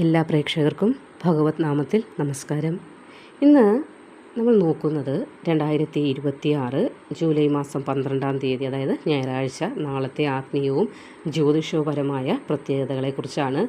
എല്ലാ പ്രേക്ഷകർക്കും ഭഗവത് നാമത്തിൽ നമസ്കാരം. ഇന്ന് നമ്മൾ നോക്കുന്നത് 2026 ജൂലൈ മാസം 12-ാം തീയതി, അതായത് ഞായറാഴ്ച, നാളത്തെ ആത്മീയവും ജ്യോതിഷപരമായ പ്രത്യേകതകളെക്കുറിച്ചാണ്.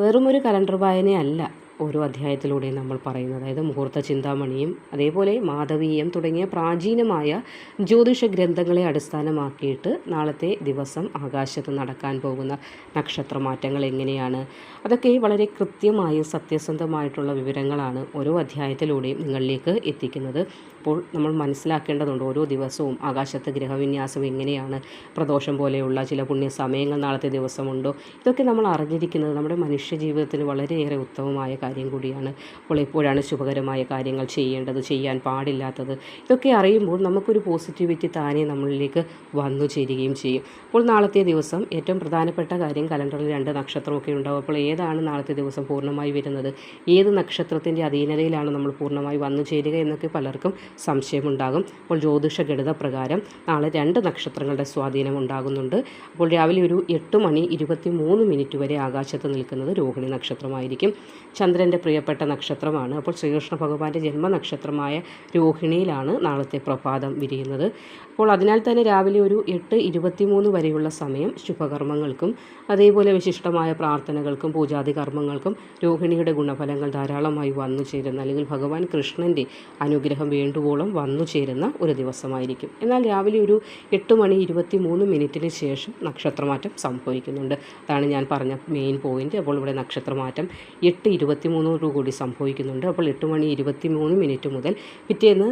വെറുമൊരു കലണ്ടർ വായനയല്ല ഓരോ അധ്യായത്തിലൂടെയും നമ്മൾ പറയുന്നത്. അതായത് മുഹൂർത്ത ചിന്താമണിയും അതേപോലെ മാധവീയം തുടങ്ങിയ പ്രാചീനമായ ജ്യോതിഷ ഗ്രന്ഥങ്ങളെ അടിസ്ഥാനമാക്കിയിട്ട് നാളത്തെ ദിവസം ആകാശത്ത് നടക്കാൻ പോകുന്ന നക്ഷത്രമാറ്റങ്ങൾ എങ്ങനെയാണ്, അതൊക്കെ വളരെ കൃത്യമായും സത്യസന്ധമായിട്ടുള്ള വിവരങ്ങളാണ് ഓരോ അധ്യായത്തിലൂടെയും നിങ്ങളിലേക്ക് എത്തിക്കുന്നത്. അപ്പോൾ നമ്മൾ മനസ്സിലാക്കേണ്ടതുണ്ട്, ഓരോ ദിവസവും ആകാശത്ത് ഗ്രഹവിന്യാസം എങ്ങനെയാണ്, പ്രദോഷം പോലെയുള്ള ചില പുണ്യ സമയങ്ങൾ നാളത്തെ ദിവസമുണ്ടോ, ഇതൊക്കെ നമ്മൾ അറിഞ്ഞിരിക്കുന്നത് നമ്മുടെ മനുഷ്യ ജീവിതത്തിന് വളരെയേറെ ഉത്തമമായ കാര്യം കൂടിയാണ്. അപ്പോൾ എപ്പോഴാണ് ശുഭകരമായ കാര്യങ്ങൾ ചെയ്യേണ്ടത്, ചെയ്യാൻ പാടില്ലാത്തത്, ഇതൊക്കെ അറിയുമ്പോൾ നമുക്കൊരു പോസിറ്റിവിറ്റി താനേ നമ്മളിലേക്ക് വന്നു ചേരുകയും ചെയ്യും. അപ്പോൾ നാളത്തെ ദിവസം ഏറ്റവും പ്രധാനപ്പെട്ട കാര്യം, കലണ്ടറിൽ 2 നക്ഷത്രമൊക്കെ ഉണ്ടാവും. അപ്പോൾ ഏതാണ് നാളത്തെ ദിവസം പൂർണ്ണമായി വരുന്നത്, ഏത് നക്ഷത്രത്തിൻ്റെ അധീനതയിലാണ് നമ്മൾ പൂർണ്ണമായി വന്നു ചേരുക എന്നൊക്കെ പലർക്കും സംശയമുണ്ടാകും. അപ്പോൾ ജ്യോതിഷ ഗണിത പ്രകാരം നാളെ 2 നക്ഷത്രങ്ങളുടെ സ്വാധീനം ഉണ്ടാകുന്നുണ്ട്. അപ്പോൾ രാവിലെ ഒരു 8:23 വരെ ആകാശത്ത് നിൽക്കുന്നത് രോഹിണി നക്ഷത്രമായിരിക്കും. ചന്ദ്രൻ്റെ പ്രിയപ്പെട്ട നക്ഷത്രമാണ്. അപ്പോൾ ശ്രീകൃഷ്ണ ഭഗവാന്റെ ജന്മനക്ഷത്രമായ രോഹിണിയിലാണ് നാളത്തെ പ്രഭാതം വിരിയുന്നത്. അപ്പോൾ അതിനാൽ തന്നെ രാവിലെ ഒരു 8:23 വരെയുള്ള സമയം ശുഭകർമ്മങ്ങൾക്കും അതേപോലെ വിശിഷ്ടമായ പ്രാർത്ഥനകൾക്കും പൂജാതി കർമ്മങ്ങൾക്കും രോഹിണിയുടെ ഗുണഫലങ്ങൾ ധാരാളമായി വന്നു ചേരുന്ന, അല്ലെങ്കിൽ ഭഗവാൻ കൃഷ്ണൻ്റെ അനുഗ്രഹം വേണ്ടുവോളം വന്നു ചേരുന്ന ഒരു ദിവസമായിരിക്കും. എന്നാൽ രാവിലെ ഒരു 8:23 ശേഷം നക്ഷത്രമാറ്റം സംഭവിക്കുന്നുണ്ട്. അതാണ് ഞാൻ പറഞ്ഞ മെയിൻ പോയിന്റ്. അപ്പോൾ ഇവിടെ നക്ഷത്രമാറ്റം 8:23 കൂടി സംഭവിക്കുന്നുണ്ട്. അപ്പോൾ 8:23 മുതൽ പിറ്റേന്ന്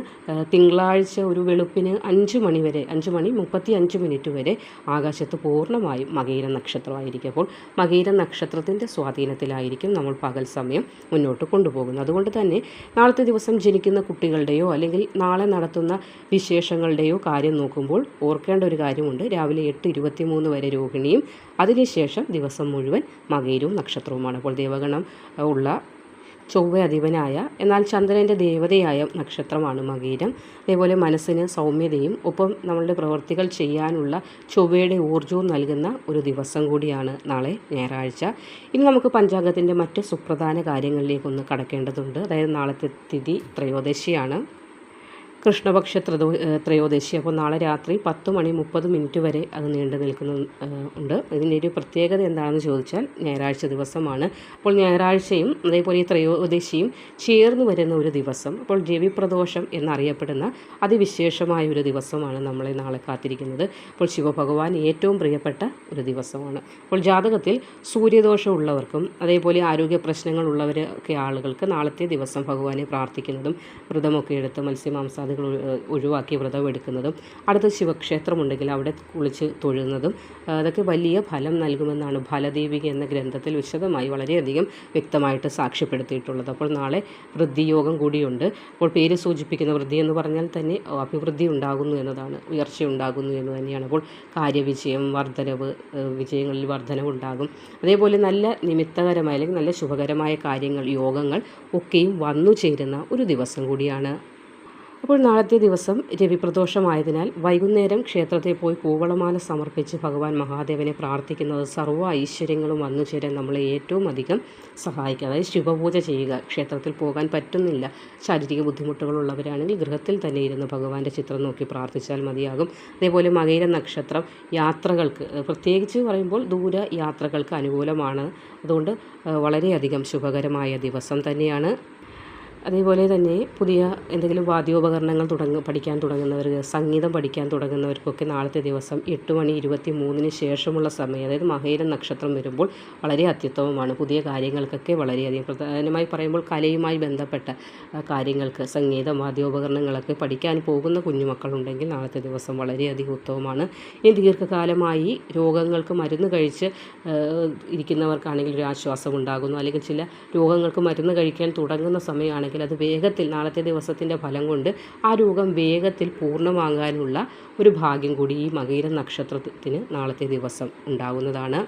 തിങ്കളാഴ്ച ഒരു വെളുപ്പിന് 5 വരെ, 5:35 വരെ ആകാശത്ത് പൂർണ്ണമായും മകയിര നക്ഷത്രമായിരിക്കും. അപ്പോൾ മകയിര നക്ഷത്രത്തിൻ്റെ സ്വാധീനത്തിലായിരിക്കും നമ്മൾ പകൽ സമയം മുന്നോട്ട് കൊണ്ടുപോകുന്നത്. അതുകൊണ്ട് തന്നെ നാളത്തെ ദിവസം ജനിക്കുന്ന കുട്ടികളുടെയോ അല്ലെങ്കിൽ നാളെ നടത്തുന്ന വിശേഷങ്ങളുടെയോ കാര്യം നോക്കുമ്പോൾ ഓർക്കേണ്ട ഒരു കാര്യമുണ്ട്. രാവിലെ 8:23 വരെ രോഹിണിയും അതിനുശേഷം ദിവസം മുഴുവൻ മകയിരവും നക്ഷത്രവുമാണ്. അപ്പോൾ ദേവഗണം ഉള്ള ചൊവ്വ അധിപനായ എന്നാൽ ചന്ദ്രൻ്റെ ദേവതയായ നക്ഷത്രമാണ് മകീരം. അതേപോലെ മനസ്സിന് സൗമ്യതയും ഒപ്പം നമ്മളുടെ പ്രവൃത്തികൾ ചെയ്യാനുള്ള ചൊവ്വയുടെ ഊർജ്ജവും നൽകുന്ന ഒരു ദിവസം കൂടിയാണ് നാളെ ഞായറാഴ്ച. ഇനി നമുക്ക് പഞ്ചാംഗത്തിൻ്റെ മറ്റ് സുപ്രധാന കാര്യങ്ങളിലേക്കൊന്ന് കടക്കേണ്ടതുണ്ട്. അതായത് നാളത്തെ തിഥി ത്രയോദശിയാണ്, കൃഷ്ണപക്ഷ ത്രയോദശി. അപ്പോൾ നാളെ രാത്രി 10:30 വരെ അത് നീണ്ടു നിൽക്കുന്നുണ്ട്. ഇതിൻ്റെ ഒരു പ്രത്യേകത എന്താണെന്ന് ചോദിച്ചാൽ ഞായറാഴ്ച ദിവസമാണ്. അപ്പോൾ ഞായറാഴ്ചയും അതേപോലെ ഈ ത്രയോദശിയും ചേർന്ന് വരുന്ന ഒരു ദിവസം. അപ്പോൾ രവിപ്രദോഷം എന്നറിയപ്പെടുന്ന അതിവിശേഷമായ ഒരു ദിവസമാണ് നമ്മളെ നാളെ കാത്തിരിക്കുന്നത്. അപ്പോൾ ശിവഭഗവാൻ ഏറ്റവും പ്രിയപ്പെട്ട ഒരു ദിവസമാണ്. അപ്പോൾ ജാതകത്തിൽ സൂര്യദോഷം ഉള്ളവർക്കും അതേപോലെ ആരോഗ്യ പ്രശ്നങ്ങളുള്ളവരൊക്കെ ആളുകൾക്ക് നാളത്തെ ദിവസം ഭഗവാനെ പ്രാർത്ഥിക്കുന്നതും വ്രതമൊക്കെ എടുത്ത് മത്സ്യമാംസാദികൾ ഒഴിവാക്കി വ്രതം എടുക്കുന്നതും അടുത്ത ശിവക്ഷേത്രമുണ്ടെങ്കിൽ അവിടെ കുളിച്ച് തൊഴുന്നതും അതൊക്കെ വലിയ ഫലം നൽകുമെന്നാണ് ഫലദേവിക എന്ന ഗ്രന്ഥത്തിൽ വിശദമായി വളരെയധികം വ്യക്തമായിട്ട് സാക്ഷ്യപ്പെടുത്തിയിട്ടുള്ളത്. അപ്പോൾ നാളെ വൃദ്ധിയോഗം കൂടിയുണ്ട്. അപ്പോൾ പേര് സൂചിപ്പിക്കുന്ന വൃദ്ധി എന്ന് പറഞ്ഞാൽ തന്നെ അഭിവൃദ്ധി ഉണ്ടാകുന്നു എന്നതാണ്, ഉയർച്ച ഉണ്ടാകുന്നു എന്ന് തന്നെയാണ്. അപ്പോൾ കാര്യവിജയം, വർധനവ്, വിജയങ്ങളിൽ വർധനവ് ഉണ്ടാകും. അതേപോലെ നല്ല നിമിത്തകരമായ അല്ലെങ്കിൽ നല്ല ശുഭകരമായ കാര്യങ്ങൾ, യോഗങ്ങൾ ഒക്കെയും വന്നു ചേരുന്ന ഒരു ദിവസം കൂടിയാണ്. അപ്പോൾ നാളത്തെ ദിവസം രവിപ്രദോഷമായതിനാൽ വൈകുന്നേരം ക്ഷേത്രത്തിൽ പോയി കൂവളമാല സമർപ്പിച്ച് ഭഗവാൻ മഹാദേവനെ പ്രാർത്ഥിക്കുന്നത് സർവ്വ ഐശ്വര്യങ്ങളും വന്നു ചേരാൻ നമ്മളെ ഏറ്റവും അധികം സഹായിക്കുക. അതായത് ശിവപൂജ ചെയ്യുക. ക്ഷേത്രത്തിൽ പോകാൻ പറ്റുന്നില്ല, ശാരീരിക ബുദ്ധിമുട്ടുകളുള്ളവരാണെങ്കിൽ ഗൃഹത്തിൽ തന്നെ ഇരുന്ന് ഭഗവാന്റെ ചിത്രം നോക്കി പ്രാർത്ഥിച്ചാൽ മതിയാകും. അതേപോലെ മകയിര നക്ഷത്രം യാത്രകൾക്ക്, പ്രത്യേകിച്ച് പറയുമ്പോൾ ദൂര യാത്രകൾക്ക് അനുകൂലമാണ്. അതുകൊണ്ട് വളരെയധികം ശുഭകരമായ ദിവസം തന്നെയാണ്. അതേപോലെ തന്നെ പുതിയ എന്തെങ്കിലും വാദ്യോപകരണങ്ങൾ പഠിക്കാൻ തുടങ്ങുന്നവർക്ക്, സംഗീതം പഠിക്കാൻ തുടങ്ങുന്നവർക്കൊക്കെ നാളത്തെ ദിവസം 8:23 ശേഷമുള്ള സമയം, അതായത് മകയിര നക്ഷത്രം വരുമ്പോൾ വളരെ അത്യുത്തമമാണ്. പുതിയ കാര്യങ്ങൾക്കൊക്കെ വളരെയധികം, പ്രധാനമായി പറയുമ്പോൾ കലയുമായി ബന്ധപ്പെട്ട കാര്യങ്ങൾക്ക്, സംഗീതം, വാദ്യോപകരണങ്ങളൊക്കെ പഠിക്കാൻ പോകുന്ന കുഞ്ഞുമക്കളുണ്ടെങ്കിൽ നാളത്തെ ദിവസം വളരെയധികം ഉത്തമമാണ്. ഇനി ദീർഘകാലമായി രോഗങ്ങൾക്ക് മരുന്ന് കഴിച്ച് ഇരിക്കുന്നവർക്കാണെങ്കിൽ ഒരു ആശ്വാസം ഉണ്ടാകുന്നു, അല്ലെങ്കിൽ ചില രോഗങ്ങൾക്ക് മരുന്ന് കഴിക്കാൻ തുടങ്ങുന്ന സമയമാണെങ്കിൽ അത് വേഗത്തിൽ, നാളത്തെ ദിവസത്തിൻ്റെ ഫലം കൊണ്ട് ആ രോഗം വേഗത്തിൽ പൂർണ്ണമാകാനുള്ള ഒരു ഭാഗ്യം കൂടി ഈ മകയിര നക്ഷത്രത്തിന് നാളത്തെ ദിവസം ഉണ്ടാകുന്നതാണ്.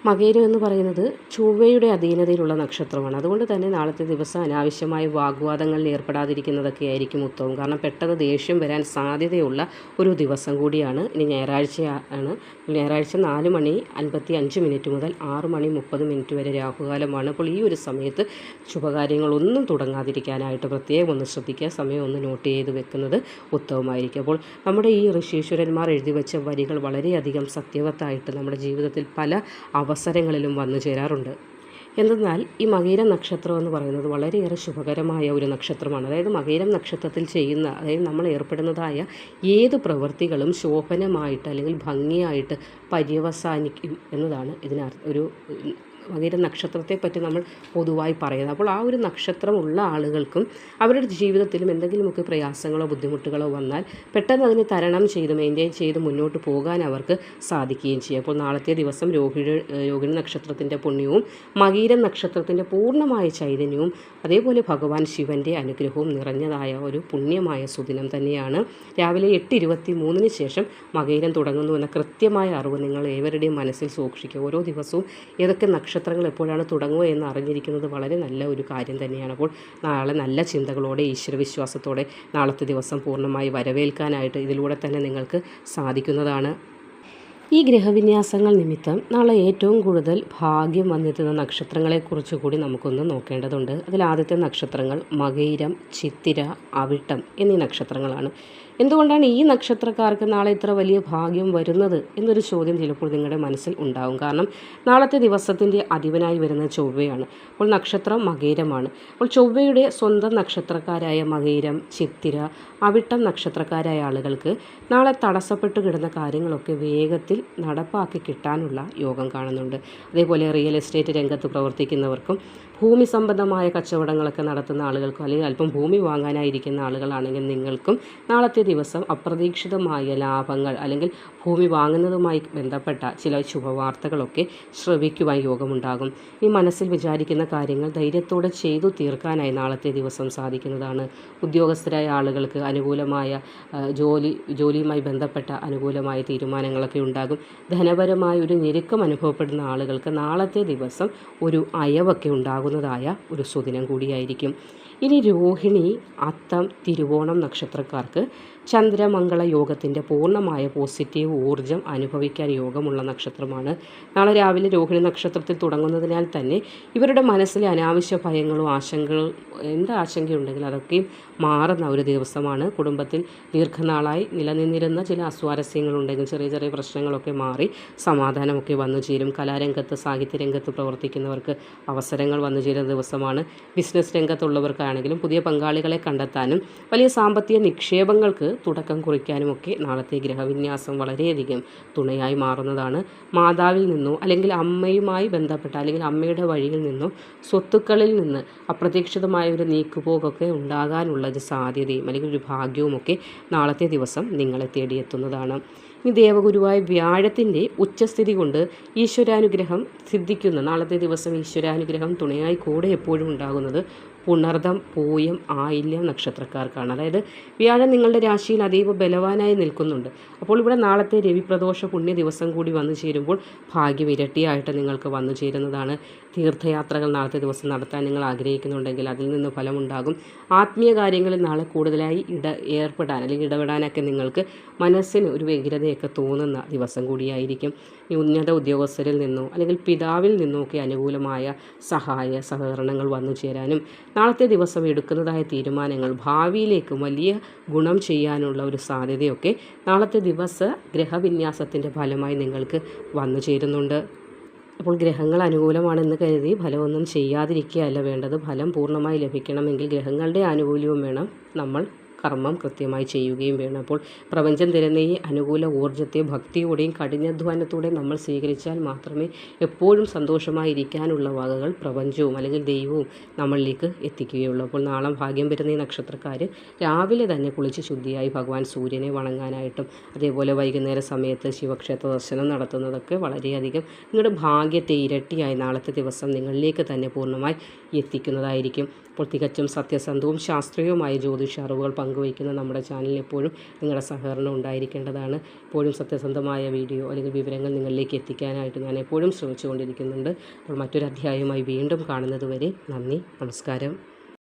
മകയിരം എന്ന് പറയുന്നത് ചൊവ്വയുടെ അധീനതയിലുള്ള നക്ഷത്രമാണ്. അതുകൊണ്ട് തന്നെ നാളത്തെ ദിവസം അനാവശ്യമായ വാഗ്വാദങ്ങളിൽ ഏർപ്പെടാതിരിക്കുന്നതൊക്കെ ആയിരിക്കും ഉത്തമം. കാരണം പെട്ടെന്ന് ദേഷ്യം വരാൻ സാധ്യതയുള്ള ഒരു ദിവസം കൂടിയാണ്. ഇനി ഞായറാഴ്ചയാണ്. ഞായറാഴ്ച 4:55 മുതൽ 6:30 വരെ രാഹുകാലമാണ്. അപ്പോൾ ഈ ഒരു സമയത്ത് ശുഭകാര്യങ്ങളൊന്നും തുടങ്ങാതിരിക്കാനായിട്ട് പ്രത്യേകം ഒന്ന് ശ്രദ്ധിക്കുക. സമയം ഒന്ന് നോട്ട് ചെയ്ത് വെക്കുന്നത് ഉത്തമമായിരിക്കും. അപ്പോൾ നമ്മുടെ ഈ ഋഷീശ്വരന്മാർ എഴുതി വെച്ച വരികൾ വളരെയധികം സത്യവത്തായിട്ട് നമ്മുടെ ജീവിതത്തിൽ പല അവസരങ്ങളിലും വന്നു ചേരാറുണ്ട്. എന്തെന്നാൽ ഈ മകയിരം നക്ഷത്രം എന്ന് പറയുന്നത് വളരെയേറെ ശുഭകരമായ ഒരു നക്ഷത്രമാണ്. അതായത് മകയിരം നക്ഷത്രത്തിൽ ചെയ്യുന്ന, അതായത് നമ്മൾ ഏർപ്പെടുന്നതായ ഏത് പ്രവൃത്തികളും ശോഭനമായിട്ട് അല്ലെങ്കിൽ ഭംഗിയായിട്ട് പര്യവസാനിക്കും എന്നതാണ് ഒരു മകയിരം നക്ഷത്രത്തെപ്പറ്റി നമ്മൾ പൊതുവായി പറയുന്നത്. അപ്പോൾ ആ ഒരു നക്ഷത്രമുള്ള ആളുകൾക്കും അവരുടെ ജീവിതത്തിലും എന്തെങ്കിലുമൊക്കെ പ്രയാസങ്ങളോ ബുദ്ധിമുട്ടുകളോ വന്നാൽ പെട്ടെന്ന് അതിനെ തരണം ചെയ്ത് മെയിൻറ്റെയിൻ ചെയ്ത് മുന്നോട്ട് പോകാൻ അവർക്ക് സാധിക്കുകയും ചെയ്യും. അപ്പോൾ നാളത്തെ ദിവസം രോഹിണി നക്ഷത്രത്തിൻ്റെ പുണ്യവും മകയിരം നക്ഷത്രത്തിൻ്റെ പൂർണ്ണമായ ചൈതന്യവും അതേപോലെ ഭഗവാൻ ശിവൻ്റെ അനുഗ്രഹവും നിറഞ്ഞതായ ഒരു പുണ്യമായ സുദിനം തന്നെയാണ്. രാവിലെ 8:23 ശേഷം മകയിരം തുടങ്ങുന്നു എന്ന കൃത്യമായ അറിവ് നിങ്ങൾ ഏവരുടെയും മനസ്സിൽ സൂക്ഷിക്കുക. ഓരോ ദിവസവും ഏതൊക്കെ നക്ഷത്രങ്ങൾ എപ്പോഴാണ് തുടങ്ങുക എന്ന് അറിഞ്ഞിരിക്കുന്നത് വളരെ നല്ല ഒരു കാര്യം തന്നെയാണ്. അപ്പോൾ നാളെ നല്ല ചിന്തകളോടെ ഈശ്വരവിശ്വാസത്തോടെ നാളത്തെ ദിവസം പൂർണ്ണമായി വരവേൽക്കാനായിട്ട് ഇതിലൂടെ തന്നെ നിങ്ങൾക്ക് സാധിക്കുന്നതാണ്. ഈ ഗ്രഹവിന്യാസങ്ങൾ നിമിത്തം നാളെ ഏറ്റവും കൂടുതൽ ഭാഗ്യം വന്നെത്തുന്ന നക്ഷത്രങ്ങളെക്കുറിച്ച് കൂടി നമുക്കൊന്ന് നോക്കേണ്ടതുണ്ട്. അതിൽ ആദ്യത്തെ നക്ഷത്രങ്ങൾ മകയിരം, ചിത്തിര, അവിട്ടം എന്നീ നക്ഷത്രങ്ങളാണ്. എന്തുകൊണ്ടാണ് ഈ നക്ഷത്രക്കാർക്ക് നാളെ ഇത്ര വലിയ ഭാഗ്യം വരുന്നത് എന്നൊരു ചോദ്യം ചിലപ്പോൾ നിങ്ങളുടെ മനസ്സിൽ ഉണ്ടാകും. കാരണം നാളത്തെ ദിവസത്തിൻ്റെ അധിപനായി വരുന്ന ചൊവ്വയാണ്. അപ്പോൾ നക്ഷത്രം മകയിരമാണ്. അപ്പോൾ ചൊവ്വയുടെ സ്വന്തം നക്ഷത്രക്കാരായ മകയിരം, ചിത്തിര, അവിട്ടം നക്ഷത്രക്കാരായ ആളുകൾക്ക് നാളെ തടസ്സപ്പെട്ട് കിടന്ന കാര്യങ്ങളൊക്കെ വേഗത്തിൽ നടപ്പാക്കി കിട്ടാനുള്ള യോഗം കാണുന്നുണ്ട്. അതേപോലെ റിയൽ എസ്റ്റേറ്റ് രംഗത്ത് പ്രവർത്തിക്കുന്നവർക്കും ഭൂമി സംബന്ധമായ കച്ചവടങ്ങളൊക്കെ നടത്തുന്ന ആളുകൾക്കും അല്ലെങ്കിൽ അല്പം ഭൂമി വാങ്ങാനായിരിക്കുന്ന ആളുകളാണെങ്കിൽ നിങ്ങൾക്കും നാളത്തെ ദിവസം അപ്രതീക്ഷിതമായ ലാഭങ്ങൾ അല്ലെങ്കിൽ ഭൂമി വാങ്ങുന്നതുമായി ബന്ധപ്പെട്ട ചില ശുഭവാർത്തകളൊക്കെ ശ്രവിക്കുവാൻ യോഗമുണ്ടാകും. ഈ മനസ്സിൽ വിചാരിക്കുന്ന കാര്യങ്ങൾ ധൈര്യത്തോടെ ചെയ്തു തീർക്കാനായി നാളത്തെ ദിവസം സാധിക്കുന്നതാണ്. ഉദ്യോഗസ്ഥരായ ആളുകൾക്ക് അനുകൂലമായ ജോലിയുമായി ബന്ധപ്പെട്ട അനുകൂലമായ തീരുമാനങ്ങളൊക്കെ ഉണ്ടാകും. ധനപരമായ ഒരു ഞെരുക്കം അനുഭവപ്പെടുന്ന ആളുകൾക്ക് നാളത്തെ ദിവസം ഒരു അയവൊക്കെ ഉണ്ടാകുന്നതായ ഒരു സുദിനം കൂടിയായിരിക്കും. ഇനി രോഹിണി, അത്തം, തിരുവോണം നക്ഷത്രക്കാർക്ക് ചന്ദ്രമംഗള യോഗത്തിൻ്റെ പൂർണ്ണമായ പോസിറ്റീവ് ഊർജം അനുഭവിക്കാൻ യോഗമുള്ള നക്ഷത്രമാണ്. നാളെ രാവിലെ രോഹിണി നക്ഷത്രത്തിൽ തുടങ്ങുന്നതിനാൽ തന്നെ ഇവരുടെ മനസ്സിലെ അനാവശ്യ ഭയങ്ങളും ആശങ്കകളും ആശങ്കയുണ്ടെങ്കിൽ അതൊക്കെയും മാറുന്ന ഒരു ദിവസമാണ്. കുടുംബത്തിൽ ദീർഘനാളായി നിലനിന്നിരുന്ന ചില അസ്വാരസ്യങ്ങളുണ്ടെങ്കിൽ ചെറിയ ചെറിയ പ്രശ്നങ്ങളൊക്കെ മാറി സമാധാനമൊക്കെ വന്നു ചേരും. കലാരംഗത്ത് സാഹിത്യരംഗത്ത് പ്രവർത്തിക്കുന്നവർക്ക് അവസരങ്ങൾ വന്നു ചേരുന്ന ദിവസമാണ്. ബിസിനസ് രംഗത്തുള്ളവർക്കാണെങ്കിലും പുതിയ പങ്കാളികളെ കണ്ടെത്താനും വലിയ സാമ്പത്തിക നിക്ഷേപങ്ങൾക്ക് തുടക്കം കുറിക്കാനുമൊക്കെ നാളത്തെ ഗ്രഹവിന്യാസം വളരെയധികം തുണയായി മാറുന്നതാണ്. മാതാവിൽ നിന്നോ അല്ലെങ്കിൽ അമ്മയുമായി ബന്ധപ്പെട്ട അല്ലെങ്കിൽ അമ്മയുടെ വഴിയിൽ നിന്നോ സ്വത്തുക്കളിൽ നിന്ന് അപ്രതീക്ഷിതമായ ഒരു നീക്കുപോകൊക്കെ ഉണ്ടാകാനുള്ള ഒരു സാധ്യതയും അല്ലെങ്കിൽ ഒരു ഭാഗ്യവുമൊക്കെ നാളത്തെ ദിവസം നിങ്ങളെ തേടിയെത്തുന്നതാണ്. ഈ ദേവഗുരുവായ വ്യാഴത്തിൻ്റെ ഉച്ചസ്ഥിതി കൊണ്ട് ഈശ്വരാനുഗ്രഹം സിദ്ധിക്കുന്ന നാളത്തെ ദിവസം ഈശ്വരാനുഗ്രഹം തുണയായി കൂടെ എപ്പോഴും ഉണ്ടാകുന്നത് പുണർദം, പൂയം, ആയില്യം നക്ഷത്രക്കാർക്കാണ്. അതായത് വ്യാഴം നിങ്ങളുടെ രാശിയിൽ അതീവ ബലവാനായി നിൽക്കുന്നുണ്ട്. അപ്പോൾ ഇവിടെ നാളത്തെ രവിപ്രദോഷ പുണ്യ ദിവസം കൂടി വന്നു ചേരുമ്പോൾ ഭാഗ്യം ഇരട്ടിയായിട്ട് നിങ്ങൾക്ക് വന്നു ചേരുന്നതാണ്. തീർത്ഥയാത്രകൾ നാളത്തെ ദിവസം നടത്താൻ നിങ്ങൾ ആഗ്രഹിക്കുന്നുണ്ടെങ്കിൽ അതിൽ നിന്ന് ഫലമുണ്ടാകും. ആത്മീയ കാര്യങ്ങളിൽ നാളെ കൂടുതലായി ഏർപ്പെടാൻ അല്ലെങ്കിൽ ഇടപെടാനൊക്കെ നിങ്ങൾക്ക് മനസ്സിന് ഒരു വ്യഗ്രതയൊക്കെ തോന്നുന്ന ദിവസം കൂടിയായിരിക്കും. ഈ ഉന്നത ഉദ്യോഗസ്ഥരിൽ നിന്നോ അല്ലെങ്കിൽ പിതാവിൽ നിന്നോ ഒക്കെ അനുകൂലമായ സഹകരണങ്ങൾ വന്നു ചേരാനും നാളത്തെ ദിവസം എടുക്കുന്നതായ തീരുമാനങ്ങൾ ഭാവിയിലേക്കും വലിയ ഗുണം ചെയ്യാനുള്ള ഒരു സാധ്യതയൊക്കെ നാളത്തെ ദിവസ ഗ്രഹവിന്യാസത്തിൻ്റെ ഫലമായി നിങ്ങൾക്ക് വന്നു ചേരുന്നുണ്ട്. അപ്പോൾ ഗ്രഹങ്ങൾ അനുകൂലമാണെന്ന് കരുതി ഫലമൊന്നും ചെയ്യാതിരിക്കുകയല്ല വേണ്ടത്. ഫലം പൂർണ്ണമായി ലഭിക്കണമെങ്കിൽ ഗ്രഹങ്ങളുടെ ആനുകൂല്യവും വേണം, നമ്മൾ കർമ്മം കൃത്യമായി ചെയ്യുകയും വേണം. അപ്പോൾ പ്രപഞ്ചം തരുന്ന ഈ അനുകൂല ഊർജ്ജത്തെ ഭക്തിയോടെയും കഠിനാധ്വാനത്തോടെയും നമ്മൾ സ്വീകരിച്ചാൽ മാത്രമേ എപ്പോഴും സന്തോഷമായിരിക്കാനുള്ള വകകൾ പ്രപഞ്ചവും അല്ലെങ്കിൽ ദൈവവും നമ്മളിലേക്ക് എത്തിക്കുകയുള്ളൂ. അപ്പോൾ നാളെ ഭാഗ്യം വരുന്ന ഈ നക്ഷത്രക്കാർ രാവിലെ തന്നെ കുളിച്ച് ശുദ്ധിയായി ഭഗവാൻ സൂര്യനെ വണങ്ങാനായിട്ടും അതേപോലെ വൈകുന്നേര സമയത്ത് ശിവക്ഷേത്ര ദർശനം നടത്തുന്നതൊക്കെ വളരെയധികം നിങ്ങളുടെ ഭാഗ്യത്തെ ഇരട്ടിയായി നാളത്തെ ദിവസം നിങ്ങളിലേക്ക് തന്നെ പൂർണ്ണമായി എത്തിക്കുന്നതായിരിക്കും. അപ്പോൾ തികച്ചും സത്യസന്ധവും ശാസ്ത്രീയവുമായ ജ്യോതിഷ അറിവുകൾ പങ്കുവയ്ക്കുന്ന നമ്മുടെ ചാനലിന് എപ്പോഴും നിങ്ങളുടെ സഹകരണം ഉണ്ടായിരിക്കേണ്ടതാണ്. എപ്പോഴും സത്യസന്ധമായ വീഡിയോ അല്ലെങ്കിൽ വിവരങ്ങൾ നിങ്ങളിലേക്ക് എത്തിക്കാനായിട്ട് ഞാൻ എപ്പോഴും ശ്രമിച്ചുകൊണ്ടിരിക്കുന്നുണ്ട്. അപ്പോൾ മറ്റൊരു അധ്യായവുമായി വീണ്ടും കാണുന്നത് വരെ നന്ദി, നമസ്കാരം.